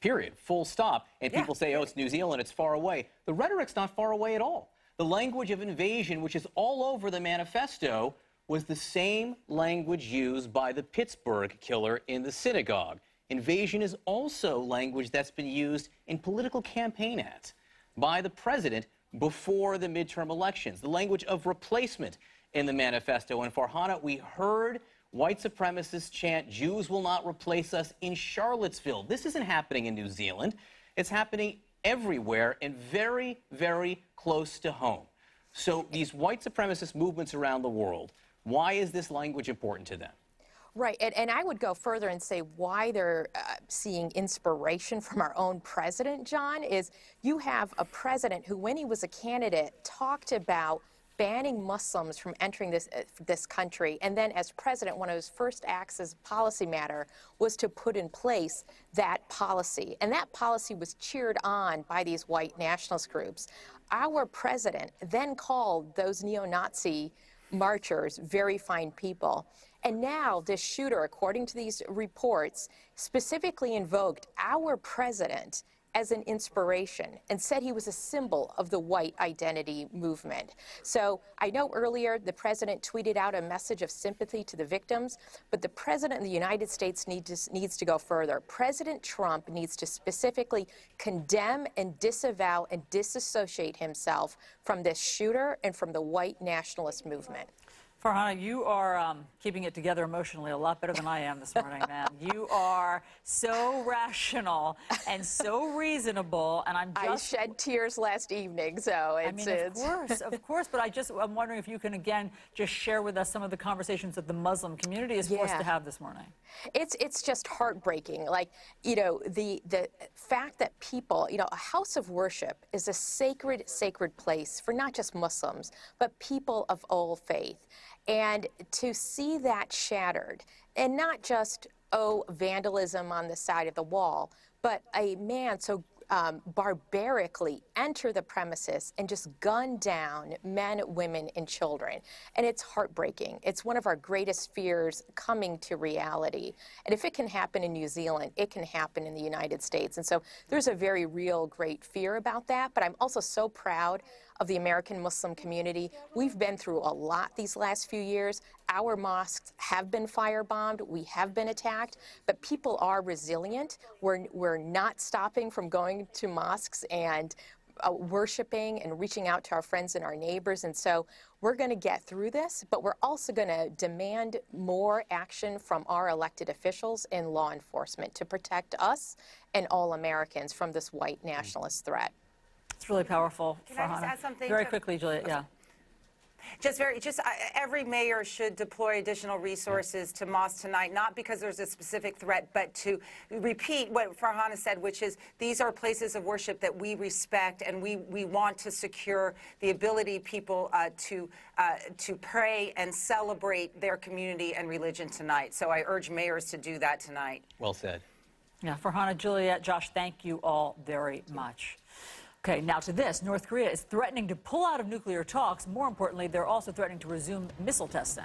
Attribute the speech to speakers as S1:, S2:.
S1: period, full stop. And people say, oh, it's New Zealand, it's far away. The rhetoric's not far away at all. The language of invasion, which is all over the manifesto, was the same language used by the Pittsburgh killer in the synagogue. Invasion is also language that's been used in political campaign ads by the president before the midterm elections. The language of replacement in the manifesto. And Farhana, we heard white supremacists chant, Jews will not replace us in Charlottesville. This isn't happening in New Zealand. It's happening everywhere and very, very close to home. So these white supremacist movements around the world, why is this language important to them?
S2: Right, and I would go further and say why they're seeing inspiration from our own president, John, is you have a president who, when he was a candidate, talked about banning Muslims from entering this country. And then as president, one of his first acts as policy matter was to put in place that policy. And that policy was cheered on by these white nationalist groups. Our president then called those neo-Nazi marchers very fine people. And now this shooter, according to these reports, specifically invoked our president as an inspiration and said he was a symbol of the white identity movement. So I know earlier the president tweeted out a message of sympathy to the victims, but the president of the United States needs to go further. President Trump needs to specifically condemn and disavow and disassociate himself from this shooter and from the white nationalist movement.
S3: Farhana, you are keeping it together emotionally a lot better than I am this morning, man. You are so rational and so reasonable, and I
S2: shed tears last evening, so it's...
S3: Of course, but I'm wondering if you can, again, just share with us some of the conversations that the Muslim community is forced to have this morning.
S2: It's just heartbreaking. Like, you know, the fact that people, you know, a house of worship is a sacred place for not just Muslims, but people of all faith. And to see that shattered, and not just, oh, vandalism on the side of the wall, but a man so barbarically enter the premises and just gun down men, women, and children. And it's heartbreaking. It's one of our greatest fears coming to reality. And if it can happen in New Zealand, it can happen in the United States. And so there's a very real, great fear about that. But I'm also so proud of the American Muslim community. We've been through a lot these last few years. Our mosques have been firebombed. We have been attacked. But people are resilient. We're not stopping from going to mosques and worshiping and reaching out to our friends and our neighbors. And so we're going to get through this, but we're also going to demand more action from our elected officials and law enforcement to protect us and all Americans from this white nationalist threat.
S3: It's really powerful.
S4: Can I just add something?
S3: Very quickly, Juliet, yeah.
S4: Every mayor should deploy additional resources to mosques tonight, not because there's a specific threat, but to repeat what Farhana said, which is these are places of worship that we respect, and we want to secure the ability people to pray and celebrate their community and religion tonight. So I urge mayors to do that tonight.
S1: Well said.
S3: Yeah, Farhana, Juliet, Josh, thank you all very much. Okay, now to this. North Korea is threatening to pull out of nuclear talks. More importantly, they're also threatening to resume missile testing.